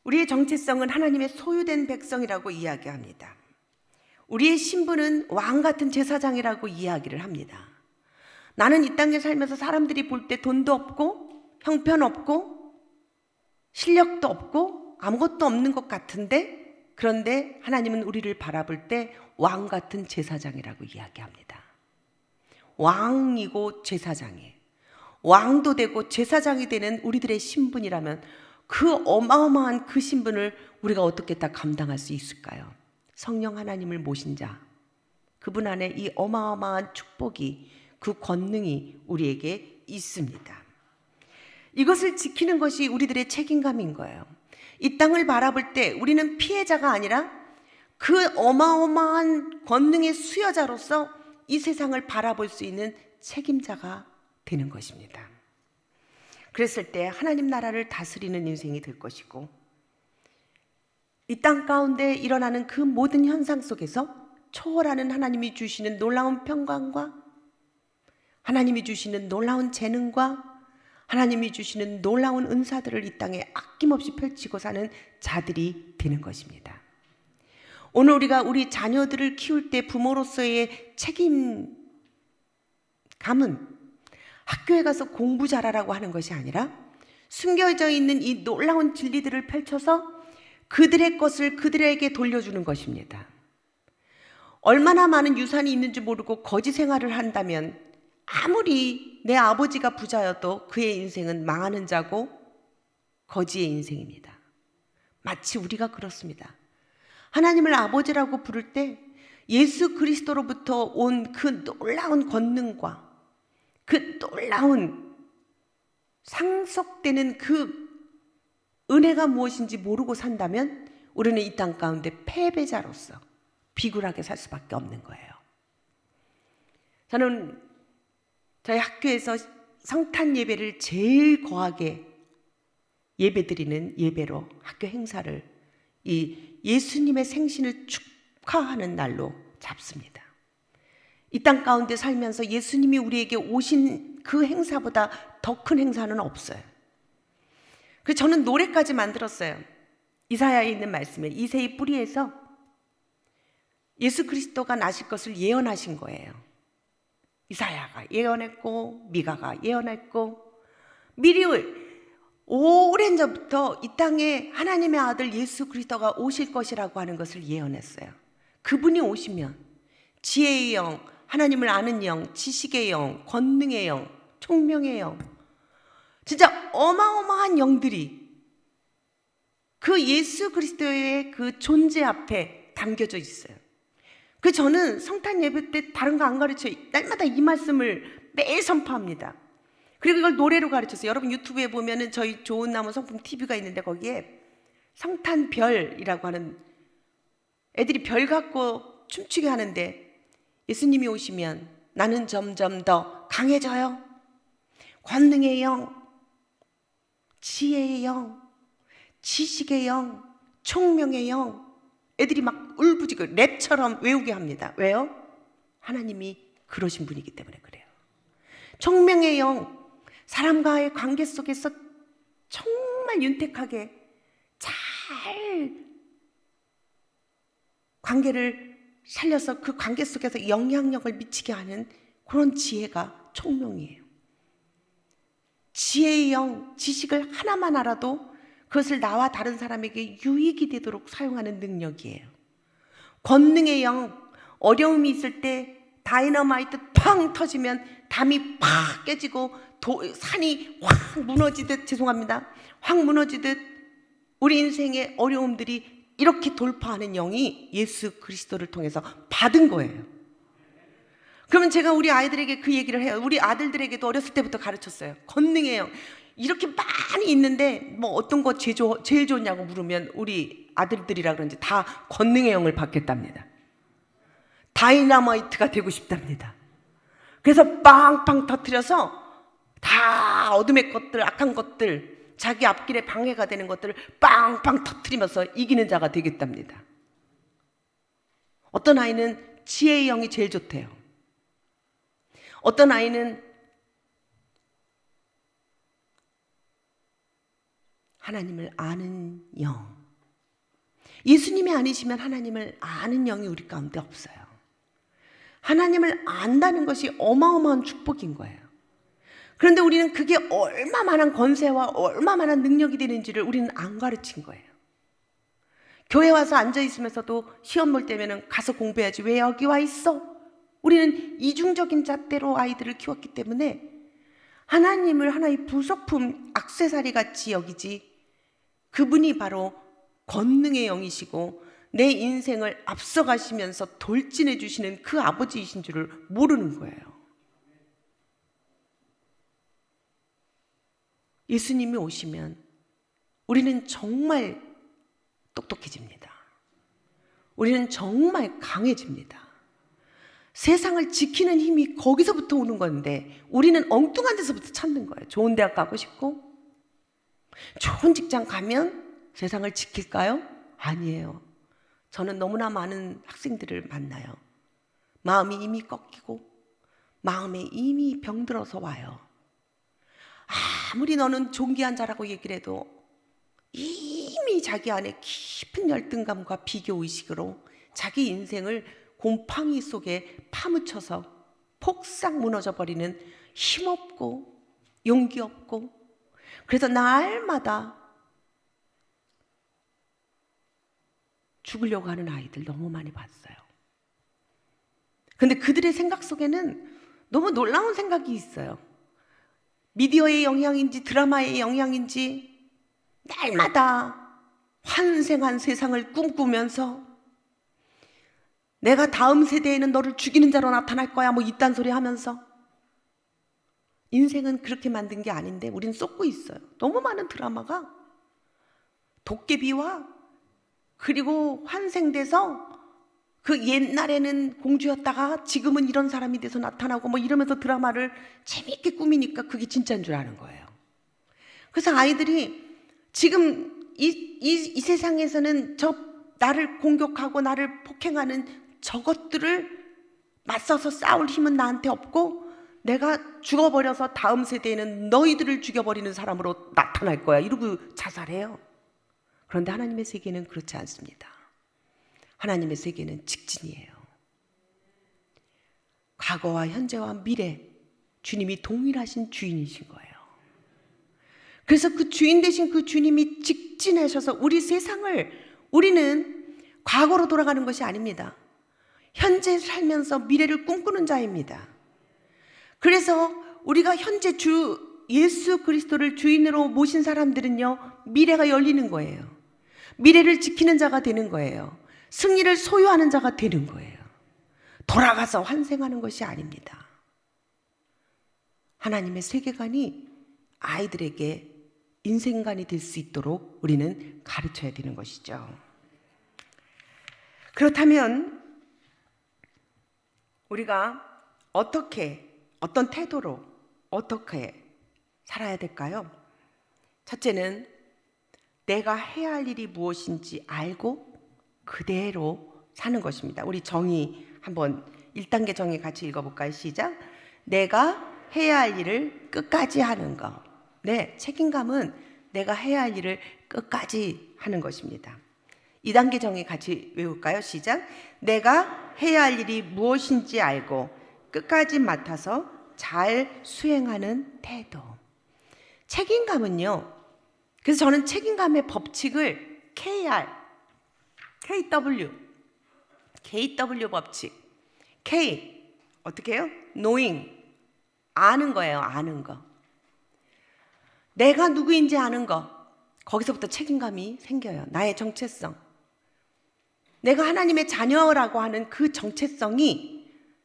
우리의 정체성은 하나님의 소유된 백성이라고 이야기합니다. 우리의 신분은 왕 같은 제사장이라고 이야기를 합니다. 나는 이 땅에 살면서 사람들이 볼 때 돈도 없고 형편없고 실력도 없고 아무것도 없는 것 같은데, 그런데 하나님은 우리를 바라볼 때 왕 같은 제사장이라고 이야기합니다. 왕이고 제사장이에요. 왕도 되고 제사장이 되는 우리들의 신분이라면 그 어마어마한 그 신분을 우리가 어떻게 다 감당할 수 있을까요? 성령 하나님을 모신 자, 그분 안에 이 어마어마한 축복이, 그 권능이 우리에게 있습니다. 이것을 지키는 것이 우리들의 책임감인 거예요. 이 땅을 바라볼 때 우리는 피해자가 아니라 그 어마어마한 권능의 수여자로서 이 세상을 바라볼 수 있는 책임자가 되는 것입니다. 그랬을 때 하나님 나라를 다스리는 인생이 될 것이고, 이 땅 가운데 일어나는 그 모든 현상 속에서 초월하는 하나님이 주시는 놀라운 평강과 하나님이 주시는 놀라운 재능과 하나님이 주시는 놀라운 은사들을 이 땅에 아낌없이 펼치고 사는 자들이 되는 것입니다. 오늘 우리가 우리 자녀들을 키울 때 부모로서의 책임감은 학교에 가서 공부 잘하라고 하는 것이 아니라 숨겨져 있는 이 놀라운 진리들을 펼쳐서 그들의 것을 그들에게 돌려주는 것입니다. 얼마나 많은 유산이 있는지 모르고 거지 생활을 한다면 아무리 내 아버지가 부자여도 그의 인생은 망하는 자고 거지의 인생입니다. 마치 우리가 그렇습니다. 하나님을 아버지라고 부를 때 예수 그리스도로부터 온 그 놀라운 권능과 그 놀라운 상속되는 그 은혜가 무엇인지 모르고 산다면 우리는 이 땅 가운데 패배자로서 비굴하게 살 수밖에 없는 거예요. 저는 저희 학교에서 성탄 예배를 제일 거하게 예배드리는 예배로 학교 행사를 이 예수님의 생신을 축하하는 날로 잡습니다. 이 땅 가운데 살면서 예수님이 우리에게 오신 그 행사보다 더 큰 행사는 없어요. 그래서 저는 노래까지 만들었어요. 이사야에 있는 말씀에 이새의 뿌리에서 예수 그리스도가 나실 것을 예언하신 거예요. 이사야가 예언했고 미가가 예언했고 미리 오랜 전부터 이 땅에 하나님의 아들 예수 그리스도가 오실 것이라고 하는 것을 예언했어요. 그분이 오시면 지혜의 영, 하나님을 아는 영, 지식의 영, 권능의 영, 총명의 영, 진짜 어마어마한 영들이 그 예수 그리스도의 그 존재 앞에 담겨져 있어요. 그 저는 성탄 예배 때 다른 거 안 가르쳐요. 날마다 이 말씀을 매일 선포합니다. 그리고 이걸 노래로 가르쳤어요. 여러분 유튜브에 보면은 저희 좋은 나무 성품 TV가 있는데 거기에 성탄별이라고 하는 애들이 별 갖고 춤추게 하는데, 예수님이 오시면 나는 점점 더 강해져요. 권능의 영, 지혜의 영, 지식의 영, 총명의 영, 애들이 막 울부짖고 랩처럼 외우게 합니다. 왜요? 하나님이 그러신 분이기 때문에 그래요. 총명의 영, 사람과의 관계 속에서 정말 윤택하게 잘 관계를 살려서 그 관계 속에서 영향력을 미치게 하는 그런 지혜가 총명이에요. 지혜의 영, 지식을 하나만 알아도 그것을 나와 다른 사람에게 유익이 되도록 사용하는 능력이에요. 권능의 영, 어려움이 있을 때 다이너마이트 팡 터지면 담이 팍 깨지고 산이 확 무너지듯, 확 무너지듯 우리 인생의 어려움들이 이렇게 돌파하는 영이 예수 그리스도를 통해서 받은 거예요. 그러면 제가 우리 아이들에게 그 얘기를 해요. 우리 아들들에게도 어렸을 때부터 가르쳤어요. 권능의 영 이렇게 많이 있는데 뭐 어떤 거 제일 좋냐고 물으면 우리 아들들이라 그런지 다 권능의 영을 받겠답니다. 다이너마이트가 되고 싶답니다. 그래서 빵빵 터뜨려서 다 어둠의 것들, 악한 것들, 자기 앞길에 방해가 되는 것들을 빵빵 터뜨리면서 이기는 자가 되겠답니다. 어떤 아이는 지혜의 영이 제일 좋대요. 어떤 아이는 하나님을 아는 영, 예수님이 아니시면 하나님을 아는 영이 우리 가운데 없어요. 하나님을 안다는 것이 어마어마한 축복인 거예요. 그런데 우리는 그게 얼마만한 권세와 얼마만한 능력이 되는지를 우리는 안 가르친 거예요. 교회 와서 앉아 있으면서도 시험 볼 때면은 가서 공부해야지 왜 여기 와 있어? 우리는 이중적인 잣대로 아이들을 키웠기 때문에 하나님을 하나의 부속품, 액세서리 같이 여기지, 그분이 바로 권능의 영이시고 내 인생을 앞서가시면서 돌진해 주시는 그 아버지이신 줄을 모르는 거예요. 예수님이 오시면 우리는 정말 똑똑해집니다. 우리는 정말 강해집니다. 세상을 지키는 힘이 거기서부터 오는 건데 우리는 엉뚱한 데서부터 찾는 거예요. 좋은 대학 가고 싶고 좋은 직장 가면 세상을 지킬까요? 아니에요. 저는 너무나 많은 학생들을 만나요. 마음이 이미 꺾이고 마음에 이미 병들어서 와요. 아무리 너는 존귀한 자라고 얘기를 해도 이미 자기 안에 깊은 열등감과 비교의식으로 자기 인생을 곰팡이 속에 파묻혀서 폭삭 무너져 버리는 힘없고 용기 없고, 그래서 날마다 죽으려고 하는 아이들 너무 많이 봤어요. 근데 그들의 생각 속에는 너무 놀라운 생각이 있어요. 미디어의 영향인지 드라마의 영향인지 날마다 환생한 세상을 꿈꾸면서 내가 다음 세대에는 너를 죽이는 자로 나타날 거야 뭐 이딴 소리 하면서, 인생은 그렇게 만든 게 아닌데 우린 쏟고 있어요. 너무 많은 드라마가 도깨비와 그리고 환생돼서 그 옛날에는 공주였다가 지금은 이런 사람이 돼서 나타나고 뭐 이러면서 드라마를 재미있게 꾸미니까 그게 진짜인 줄 아는 거예요. 그래서 아이들이 지금 이 세상에서는 나를 공격하고 나를 폭행하는 저것들을 맞서서 싸울 힘은 나한테 없고 내가 죽어버려서 다음 세대에는 너희들을 죽여버리는 사람으로 나타날 거야 이러고 자살해요. 그런데 하나님의 세계는 그렇지 않습니다. 하나님의 세계는 직진이에요. 과거와 현재와 미래, 주님이 동일하신 주인이신 거예요. 그래서 그 주인 되신 그 주님이 직진하셔서 우리 세상을, 우리는 과거로 돌아가는 것이 아닙니다. 현재 살면서 미래를 꿈꾸는 자입니다. 그래서 우리가 현재 주 예수 그리스도를 주인으로 모신 사람들은요, 미래가 열리는 거예요. 미래를 지키는 자가 되는 거예요. 승리를 소유하는 자가 되는 거예요. 돌아가서 환생하는 것이 아닙니다. 하나님의 세계관이 아이들에게 인생관이 될 수 있도록 우리는 가르쳐야 되는 것이죠. 그렇다면 우리가 어떤 태도로 어떻게 살아야 될까요? 첫째는 내가 해야 할 일이 무엇인지 알고 그대로 사는 것입니다. 우리 정의 한번 1단계 정의 같이 읽어볼까요? 시작. 내가 해야 할 일을 끝까지 하는 것. 네, 책임감은 내가 해야 할 일을 끝까지 하는 것입니다. 2단계 정의 같이 외울까요? 시작. 내가 해야 할 일이 무엇인지 알고 끝까지 맡아서 잘 수행하는 태도. 책임감은요, 그래서 저는 책임감의 법칙을 KW 법칙. K 어떻게 해요? knowing, 아는 거예요. 아는 거. 내가 누구인지 아는 거. 거기서부터 책임감이 생겨요. 나의 정체성. 내가 하나님의 자녀라고 하는 그 정체성이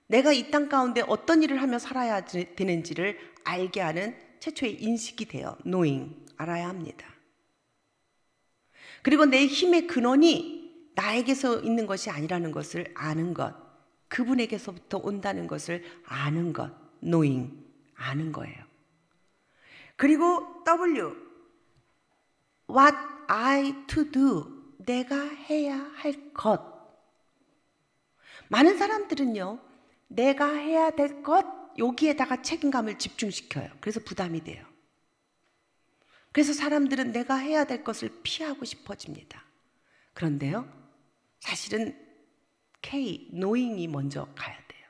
내가 이 땅 가운데 어떤 일을 하며 살아야 되는지를 알게 하는 최초의 인식이 돼요. knowing, 알아야 합니다. 그리고 내 힘의 근원이 나에게서 있는 것이 아니라는 것을 아는 것, 그분에게서부터 온다는 것을 아는 것, knowing, 아는 거예요. 그리고 W, what I to do, 내가 해야 할 것. 많은 사람들은요, 내가 해야 될 것, 여기에다가 책임감을 집중시켜요. 그래서 부담이 돼요. 그래서 사람들은 내가 해야 될 것을 피하고 싶어집니다. 그런데요, 사실은 K, knowing이 먼저 가야 돼요.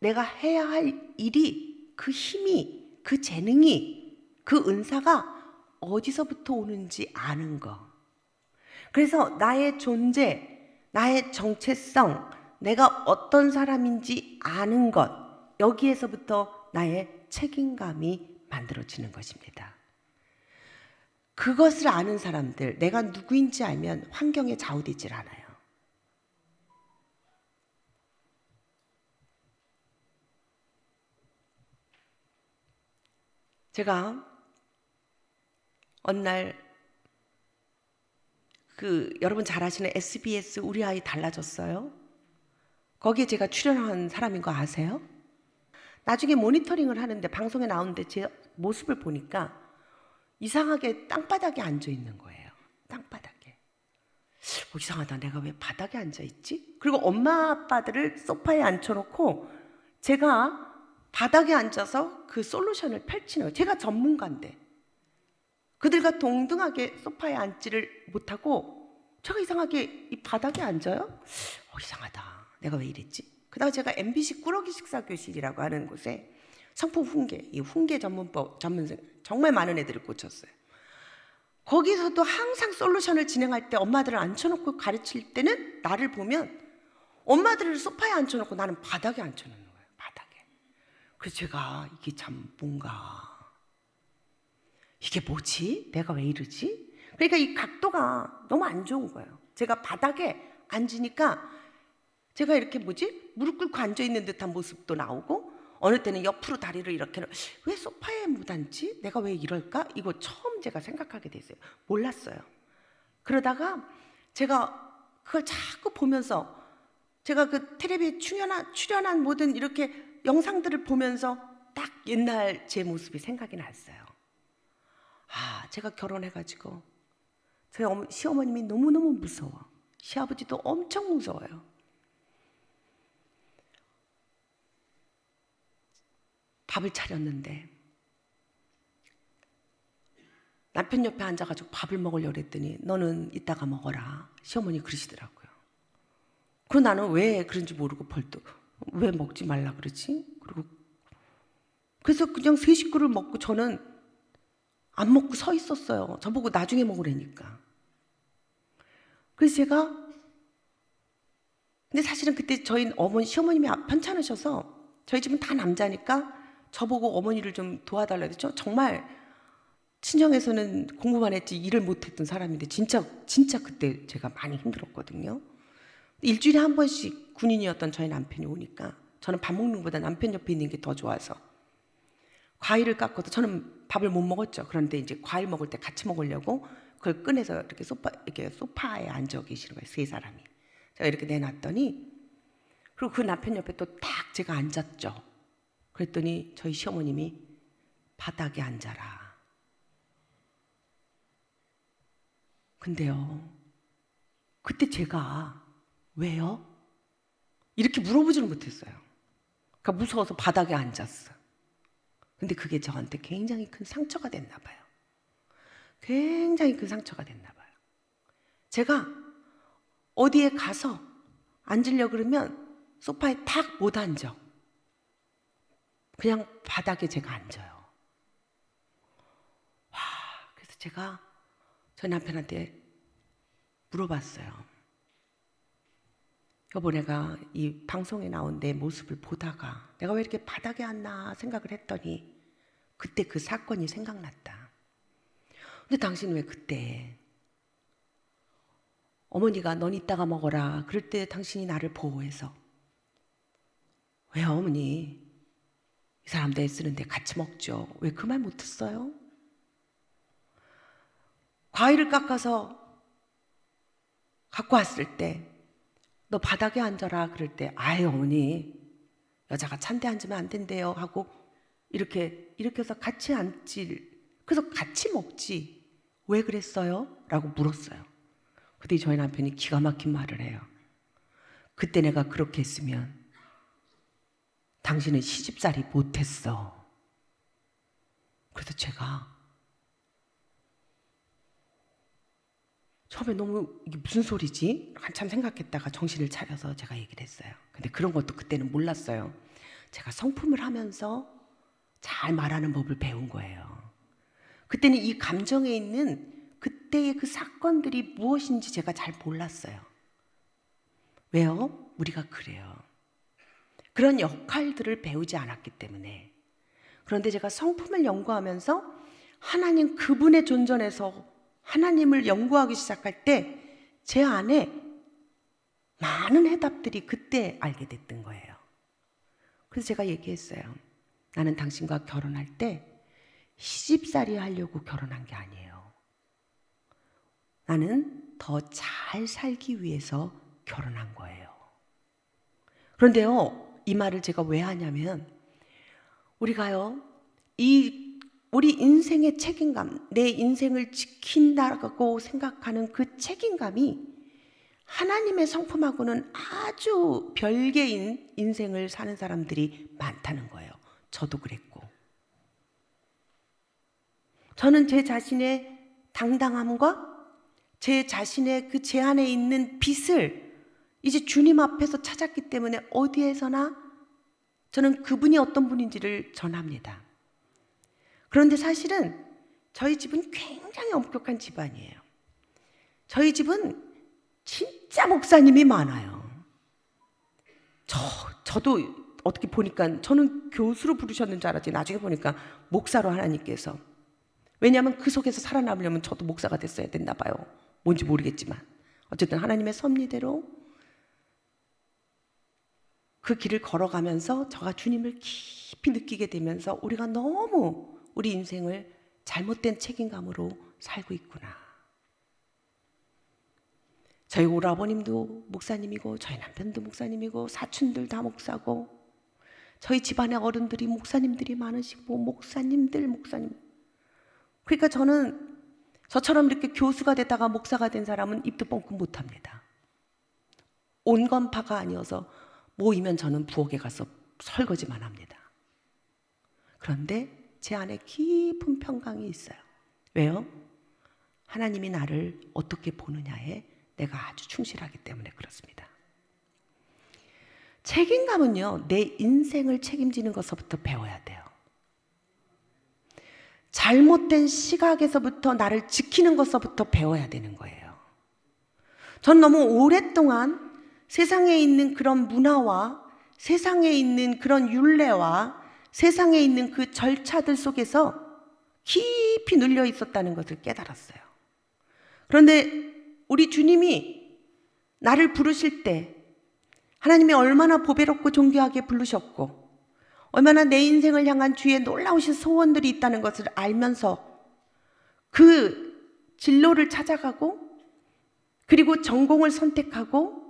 내가 해야 할 일이, 그 힘이, 그 재능이, 그 은사가 어디서부터 오는지 아는 거. 그래서 나의 존재, 나의 정체성, 내가 어떤 사람인지 아는 것, 여기에서부터 나의 책임감이 만들어지는 것입니다. 그것을 아는 사람들, 내가 누구인지 알면 환경에 좌우되질 않아요. 제가 어느 날 여러분 잘 아시는 SBS 우리 아이 달라졌어요. 거기에 제가 출연한 사람인 거 아세요? 나중에 모니터링을 하는데 방송에 나오는데 제 모습을 보니까 이상하게 땅바닥에 앉아 있는 거예요. 땅바닥에. 이상하다. 내가 왜 바닥에 앉아 있지? 그리고 엄마 아빠들을 소파에 앉혀놓고 제가 바닥에 앉아서 그 솔루션을 펼치는 거예요. 제가 전문가인데 그들과 동등하게 소파에 앉지를 못하고 제가 이상하게 이 바닥에 앉아요? 이상하다. 내가 왜 이랬지? 그다가 제가 MBC 꾸러기 식사교실이라고 하는 곳에 성품 훈계, 이 훈계 전문법 전문생 정말 많은 애들을 꽂혔어요. 거기서도 항상 솔루션을 진행할 때 엄마들을 앉혀놓고 가르칠 때는 나를 보면 엄마들을 소파에 앉혀놓고 나는 바닥에 앉혀놓는 거예요. 바닥에. 그래서 제가 이게 참 뭔가 이게 뭐지? 내가 왜 이러지? 그러니까 이 각도가 너무 안 좋은 거예요. 제가 바닥에 앉으니까 제가 이렇게 무릎 꿇고 앉아있는 듯한 모습도 나오고 어느 때는 옆으로 다리를 이렇게 왜 소파에 못 앉지? 내가 왜 이럴까? 이거 처음 제가 생각하게 됐어요. 몰랐어요. 그러다가 제가 그걸 자꾸 보면서 제가 그 텔레비에 출연한 모든 이렇게 영상들을 보면서 딱 옛날 제 모습이 생각이 났어요. 제가 결혼해가지고 저희 시어머님이 너무너무 무서워. 시아버지도 엄청 무서워요. 밥을 차렸는데 남편 옆에 앉아가지고 밥을 먹으려고 그랬더니 너는 이따가 먹어라. 시어머니 그러시더라고요. 그리고 나는 왜 그런지 모르고 벌떡 왜 먹지 말라 그러지? 그래서 그냥 세 식구를 먹고 저는 안 먹고 서 있었어요. 저보고 나중에 먹으라니까. 그래서 제가 근데 사실은 그때 저희 시어머님이 편찮으셔서 저희 집은 다 남자니까 저보고 어머니를 좀 도와달라고 했죠. 정말 친정에서는 공부만 했지 일을 못했던 사람인데 진짜 그때 제가 많이 힘들었거든요. 일주일에 한 번씩 군인이었던 저희 남편이 오니까 저는 밥 먹는 것보다 남편 옆에 있는 게 더 좋아서 과일을 깎고도 저는 밥을 못 먹었죠. 그런데 이제 과일 먹을 때 같이 먹으려고 그걸 꺼내서 이렇게 소파에 앉아 계시는 거예요. 세 사람이. 제가 이렇게 내놨더니 그리고 그 남편 옆에 또 딱 제가 앉았죠. 그랬더니 저희 시어머님이 바닥에 앉아라. 근데요, 그때 제가 왜요? 이렇게 물어보지는 못했어요. 그러니까 무서워서 바닥에 앉았어. 근데 그게 저한테 굉장히 큰 상처가 됐나 봐요. 굉장히 큰 상처가 됐나 봐요. 제가 어디에 가서 앉으려고 그러면 소파에 탁 못 앉아. 그냥 바닥에 제가 앉아요. 그래서 제가 저희 남편한테 물어봤어요. 여보, 내가 이 방송에 나온 내 모습을 보다가 내가 왜 이렇게 바닥에 앉나 생각을 했더니 그때 그 사건이 생각났다. 근데 당신 왜 그때 어머니가 넌 이따가 먹어라 그럴 때 당신이 나를 보호해서 왜요 어머니? 이 사람들 애쓰는데 같이 먹죠. 왜 그 말 못했어요? 과일을 깎아서 갖고 왔을 때 너 바닥에 앉아라 그럴 때 아유 어머니 여자가 찬데 앉으면 안 된대요 하고 이렇게 해서 같이 앉지. 그래서 같이 먹지. 왜 그랬어요? 라고 물었어요. 그때 저희 남편이 기가 막힌 말을 해요. 그때 내가 그렇게 했으면 당신은 시집살이 못했어. 그래서 제가 처음에 너무 이게 무슨 소리지? 한참 생각했다가 정신을 차려서 제가 얘기를 했어요. 근데 그런 것도 그때는 몰랐어요. 제가 성품을 하면서 잘 말하는 법을 배운 거예요. 그때는 이 감정에 있는 그때의 그 사건들이 무엇인지 제가 잘 몰랐어요. 왜요? 우리가 그래요. 그런 역할들을 배우지 않았기 때문에. 그런데 제가 성품을 연구하면서 하나님 그분의 존전에서 하나님을 연구하기 시작할 때 제 안에 많은 해답들이 그때 알게 됐던 거예요. 그래서 제가 얘기했어요. 나는 당신과 결혼할 때 시집살이 하려고 결혼한 게 아니에요. 나는 더 잘 살기 위해서 결혼한 거예요. 그런데요, 이 말을 제가 왜 하냐면 우리가요, 우리 인생의 책임감, 내 인생을 지킨다고 생각하는 그 책임감이 하나님의 성품하고는 아주 별개인 인생을 사는 사람들이 많다는 거예요. 저도 그랬고. 저는 제 자신의 당당함과 제 자신의 그 제 안에 있는 빛을 이제 주님 앞에서 찾았기 때문에 어디에서나 저는 그분이 어떤 분인지를 전합니다. 그런데 사실은 저희 집은 굉장히 엄격한 집안이에요. 저희 집은 진짜 목사님이 많아요. 저도 어떻게 보니까 저는 교수로 부르셨는 줄 알았지 나중에 보니까 목사로 하나님께서. 왜냐하면 그 속에서 살아남으려면 저도 목사가 됐어야 됐나 봐요. 뭔지 모르겠지만 어쨌든 하나님의 섭리대로 그 길을 걸어가면서 저가 주님을 깊이 느끼게 되면서 우리가 너무 우리 인생을 잘못된 책임감으로 살고 있구나. 저희 오라버님도 목사님이고 저희 남편도 목사님이고 사촌들 다 목사고 저희 집안의 어른들이 목사님들이 많으시고 목사님. 그러니까 저처럼 이렇게 교수가 되다가 목사가 된 사람은 입도 뻥끗 못합니다. 온건파가 아니어서 모이면 저는 부엌에 가서 설거지만 합니다. 그런데 제 안에 깊은 평강이 있어요. 왜요? 하나님이 나를 어떻게 보느냐에 내가 아주 충실하기 때문에 그렇습니다. 책임감은요, 내 인생을 책임지는 것부터 배워야 돼요. 잘못된 시각에서부터 나를 지키는 것부터 배워야 되는 거예요. 전 너무 오랫동안 세상에 있는 그런 문화와 세상에 있는 그런 율례와 세상에 있는 그 절차들 속에서 깊이 눌려 있었다는 것을 깨달았어요. 그런데 우리 주님이 나를 부르실 때 하나님이 얼마나 보배롭고 존귀하게 부르셨고 얼마나 내 인생을 향한 주의 놀라우신 소원들이 있다는 것을 알면서 그 진로를 찾아가고 그리고 전공을 선택하고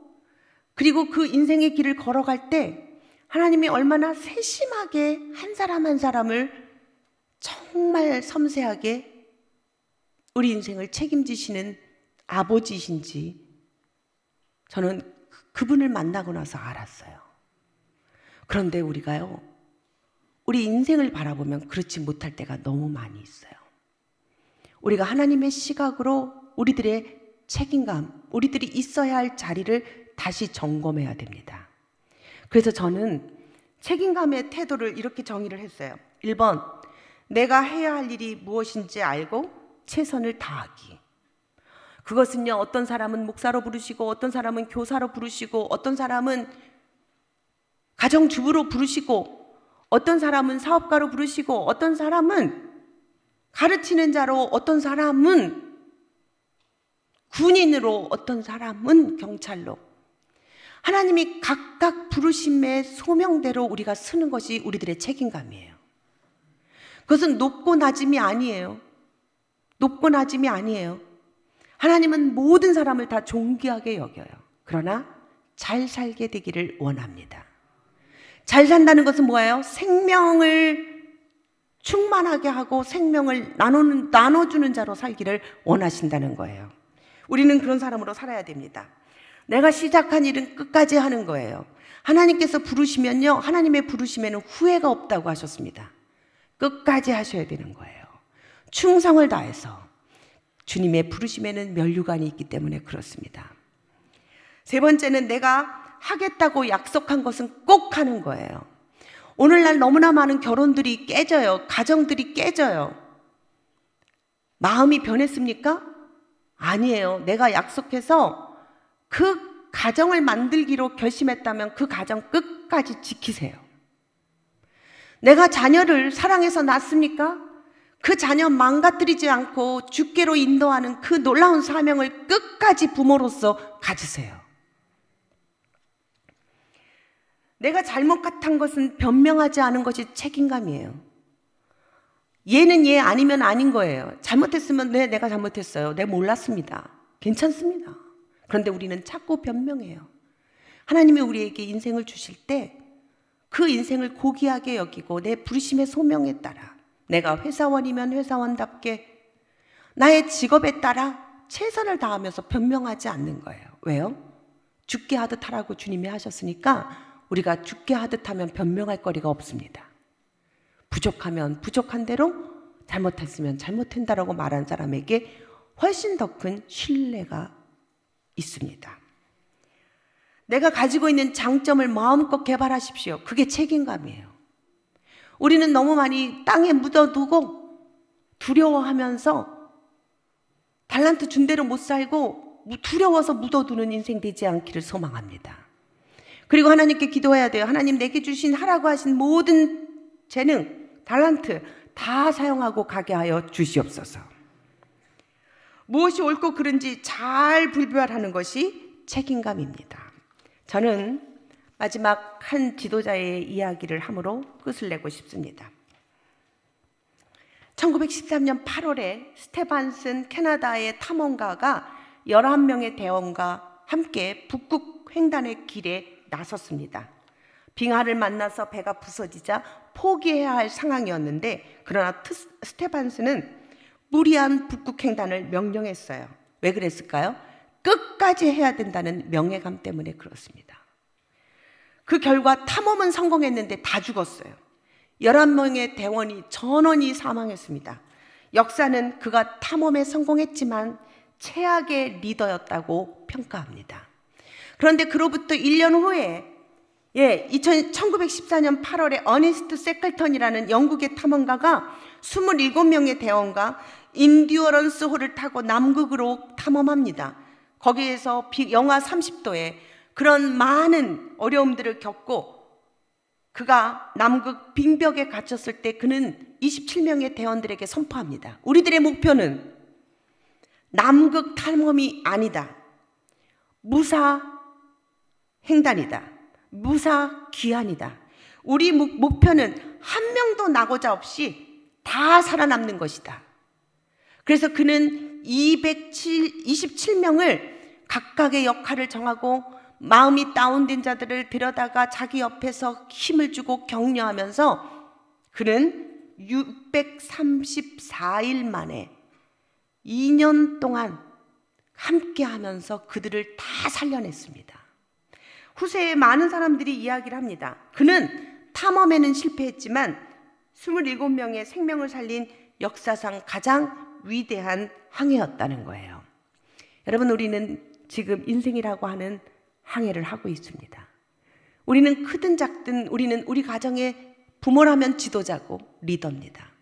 그리고 그 인생의 길을 걸어갈 때 하나님이 얼마나 세심하게 한 사람 한 사람을 정말 섬세하게 우리 인생을 책임지시는 아버지이신지 저는 그분을 만나고 나서 알았어요. 그런데 우리가요, 우리 인생을 바라보면 그렇지 못할 때가 너무 많이 있어요. 우리가 하나님의 시각으로 우리들의 책임감, 우리들이 있어야 할 자리를 다시 점검해야 됩니다. 그래서 저는 책임감의 태도를 이렇게 정의를 했어요. 1번, 내가 해야 할 일이 무엇인지 알고 최선을 다하기. 그것은요, 어떤 사람은 목사로 부르시고 어떤 사람은 교사로 부르시고 어떤 사람은 가정주부로 부르시고 어떤 사람은 사업가로 부르시고 어떤 사람은 가르치는 자로 어떤 사람은 군인으로 어떤 사람은 경찰로 하나님이 각각 부르심의 소명대로 우리가 쓰는 것이 우리들의 책임감이에요. 그것은 높고 낮음이 아니에요. 높고 낮음이 아니에요. 하나님은 모든 사람을 다 존귀하게 여겨요. 그러나 잘 살게 되기를 원합니다. 잘 산다는 것은 뭐예요? 생명을 충만하게 하고 생명을 나눠주는 자로 살기를 원하신다는 거예요. 우리는 그런 사람으로 살아야 됩니다. 내가 시작한 일은 끝까지 하는 거예요. 하나님께서 부르시면요, 하나님의 부르심에는 후회가 없다고 하셨습니다. 끝까지 하셔야 되는 거예요. 충성을 다해서 주님의 부르심에는 면류관이 있기 때문에 그렇습니다. 세 번째는 내가 하겠다고 약속한 것은 꼭 하는 거예요. 오늘날 너무나 많은 결혼들이 깨져요. 가정들이 깨져요. 마음이 변했습니까? 아니에요. 내가 약속해서 그 가정을 만들기로 결심했다면 그 가정 끝까지 지키세요. 내가 자녀를 사랑해서 낳습니까? 그 자녀 망가뜨리지 않고 주께로 인도하는 그 놀라운 사명을 끝까지 부모로서 가지세요. 내가 잘못한 것은 변명하지 않은 것이 책임감이에요. 얘는 얘 아니면 아닌 거예요. 잘못했으면 네, 내가 잘못했어요. 내가 몰랐습니다. 괜찮습니다. 그런데 우리는 자꾸 변명해요. 하나님이 우리에게 인생을 주실 때 그 인생을 고귀하게 여기고 내 부르심의 소명에 따라, 내가 회사원이면 회사원답게 나의 직업에 따라 최선을 다하면서 변명하지 않는 거예요. 왜요? 죽게 하듯 하라고 주님이 하셨으니까 우리가 죽게 하듯 하면 변명할 거리가 없습니다. 부족하면 부족한 대로, 잘못했으면 잘못한다라고 말한 사람에게 훨씬 더 큰 신뢰가 있습니다. 내가 가지고 있는 장점을 마음껏 개발하십시오. 그게 책임감이에요. 우리는 너무 많이 땅에 묻어두고 두려워하면서 달란트 준 대로 못 살고 두려워서 묻어두는 인생 되지 않기를 소망합니다. 그리고 하나님께 기도해야 돼요. 하나님, 내게 주신 하라고 하신 모든 재능, 달란트 다 사용하고 가게 하여 주시옵소서. 무엇이 옳고 그른지 잘 분별하는 것이 책임감입니다. 저는 마지막 한 지도자의 이야기를 함으로 끝을 내고 싶습니다. 1913년 8월에 스테반슨 캐나다의 탐험가가 11명의 대원과 함께 북극 횡단의 길에 나섰습니다. 빙하를 만나서 배가 부서지자 포기해야 할 상황이었는데, 그러나 스테반슨은 무리한 북극 횡단을 명령했어요. 왜 그랬을까요? 끝까지 해야 된다는 명예감 때문에 그렇습니다. 그 결과 탐험은 성공했는데 다 죽었어요. 11명의 대원이 전원이 사망했습니다. 역사는 그가 탐험에 성공했지만 최악의 리더였다고 평가합니다. 그런데 그로부터 1년 후에 1914년 8월에 어니스트 세클턴이라는 영국의 탐험가가 27명의 대원과 인듀어런스 호를 타고 남극으로 탐험합니다. 거기에서 영하 30도에 그런 많은 어려움들을 겪고 그가 남극 빙벽에 갇혔을 때 그는 27명의 대원들에게 선포합니다. 우리들의 목표는 남극 탐험이 아니다. 무사 횡단이다. 무사 귀환이다. 우리 목표는 한 명도 나고자 없이 다 살아남는 것이다. 그래서 그는 27명을 각각의 역할을 정하고 마음이 다운된 자들을 데려다가 자기 옆에서 힘을 주고 격려하면서 그는 634일 만에 2년 동안 함께 하면서 그들을 다 살려냈습니다. 후세에 많은 사람들이 이야기를 합니다. 그는 탐험에는 실패했지만 27명의 생명을 살린 역사상 가장 위대한 항해였다는 거예요. 여러분, 우리는 지금 인생이라고 하는 항해를 하고 있습니다. 우리는 크든 작든 우리는 우리 가정의 부모라면 지도자고 리더입니다.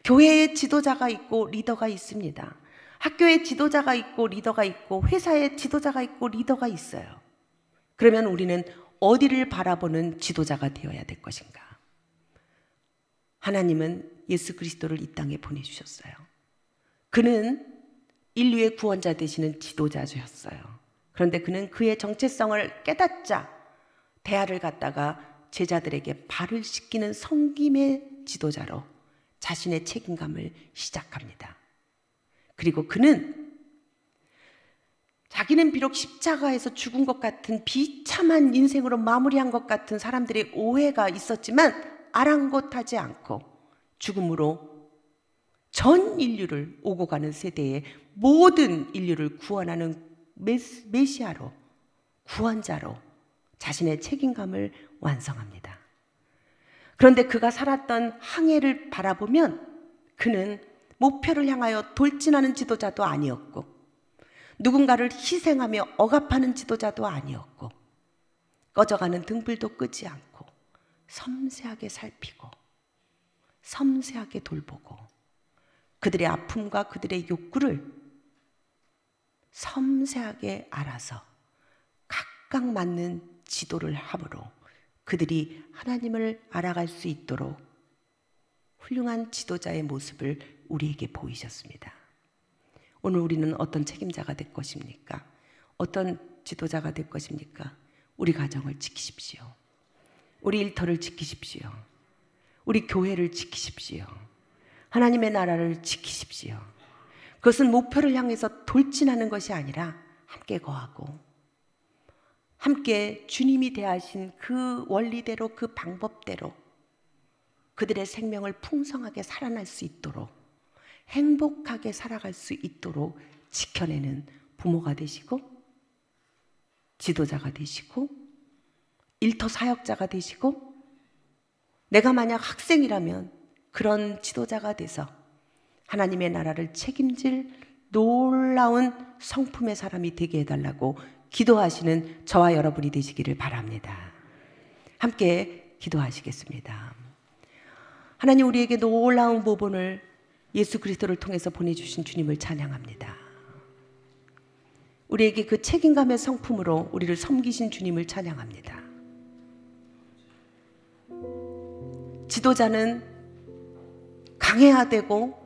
교회에 지도자가 있고 리더가 있습니다. 학교에 지도자가 있고 리더가 있고 회사에 지도자가 있고 리더가 있어요. 그러면 우리는 어디를 바라보는 지도자가 되어야 될 것인가? 하나님은 예수 그리스도를 이 땅에 보내주셨어요. 그는 인류의 구원자 되시는 지도자였어요. 그런데 그는 그의 정체성을 깨닫자 대화를 갖다가 제자들에게 발을 씻기는 섬김의 지도자로 자신의 책임감을 시작합니다. 그리고 그는 자기는 비록 십자가에서 죽은 것 같은 비참한 인생으로 마무리한 것 같은 사람들의 오해가 있었지만 아랑곳하지 않고 죽음으로 전 인류를 오고 가는 세대의 모든 인류를 구원하는 메시아로, 구원자로 자신의 책임감을 완성합니다. 그런데 그가 살았던 항해를 바라보면 그는 목표를 향하여 돌진하는 지도자도 아니었고, 누군가를 희생하며 억압하는 지도자도 아니었고, 꺼져가는 등불도 끄지 않고 섬세하게 살피고 섬세하게 돌보고 그들의 아픔과 그들의 욕구를 섬세하게 알아서 각각 맞는 지도를 함으로 그들이 하나님을 알아갈 수 있도록 훌륭한 지도자의 모습을 우리에게 보이셨습니다. 오늘 우리는 어떤 책임자가 될 것입니까? 어떤 지도자가 될 것입니까? 우리 가정을 지키십시오. 우리 일터를 지키십시오. 우리 교회를 지키십시오. 하나님의 나라를 지키십시오. 그것은 목표를 향해서 돌진하는 것이 아니라 함께 거하고 함께 주님이 대하신 그 원리대로 그 방법대로 그들의 생명을 풍성하게 살아날 수 있도록 행복하게 살아갈 수 있도록 지켜내는 부모가 되시고 지도자가 되시고 일터 사역자가 되시고 내가 만약 학생이라면 그런 지도자가 돼서 하나님의 나라를 책임질 놀라운 성품의 사람이 되게 해달라고 기도하시는 저와 여러분이 되시기를 바랍니다. 함께 기도하시겠습니다. 하나님, 우리에게 놀라운 모본을 예수 그리스도를 통해서 보내주신 주님을 찬양합니다. 우리에게 그 책임감의 성품으로 우리를 섬기신 주님을 찬양합니다. 지도자는 강해야 되고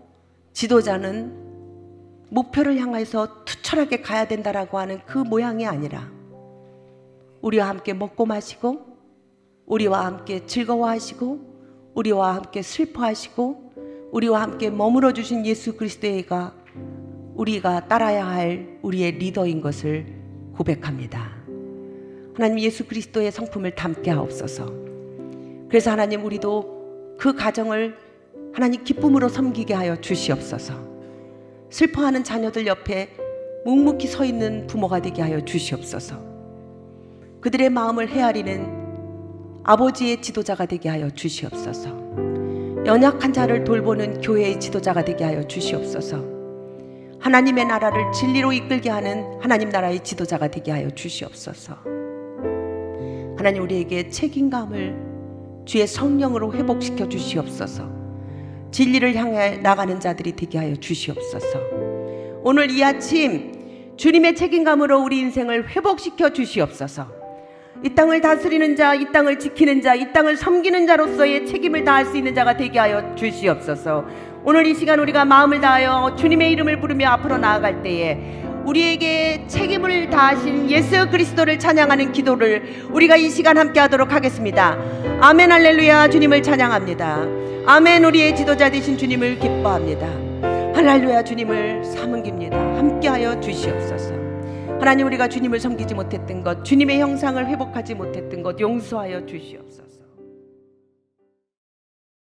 지도자는 목표를 향해서 투철하게 가야 된다라고 하는 그 모양이 아니라 우리와 함께 먹고 마시고 우리와 함께 즐거워하시고 우리와 함께 슬퍼하시고 우리와 함께 머물러 주신 예수 그리스도가 우리가 따라야 할 우리의 리더인 것을 고백합니다. 하나님, 예수 그리스도의 성품을 담게 하옵소서. 그래서 하나님, 우리도 그 가정을 하나님 기쁨으로 섬기게 하여 주시옵소서. 슬퍼하는 자녀들 옆에 묵묵히 서 있는 부모가 되게 하여 주시옵소서. 그들의 마음을 헤아리는 아버지의 지도자가 되게 하여 주시옵소서. 연약한 자를 돌보는 교회의 지도자가 되게 하여 주시옵소서. 하나님의 나라를 진리로 이끌게 하는 하나님 나라의 지도자가 되게 하여 주시옵소서. 하나님, 우리에게 책임감을 주의 성령으로 회복시켜 주시옵소서. 진리를 향해 나가는 자들이 되게 하여 주시옵소서. 오늘 이 아침 주님의 책임감으로 우리 인생을 회복시켜 주시옵소서. 이 땅을 다스리는 자, 이 땅을 지키는 자, 이 땅을 섬기는 자로서의 책임을 다할 수 있는 자가 되게 하여 주시옵소서. 오늘 이 시간 우리가 마음을 다하여 주님의 이름을 부르며 앞으로 나아갈 때에 우리에게 책임을 다하신 예수 그리스도를 찬양하는 기도를 우리가 이 시간 함께 하도록 하겠습니다. 아멘, 할렐루야. 주님을 찬양합니다. 아멘. 우리의 지도자 되신 주님을 기뻐합니다. 할렐루야. 주님을 사문깁니다. 함께하여 주시옵소서. 하나님, 우리가 주님을 섬기지 못했던 것, 주님의 형상을 회복하지 못했던 것 용서하여 주시옵소서.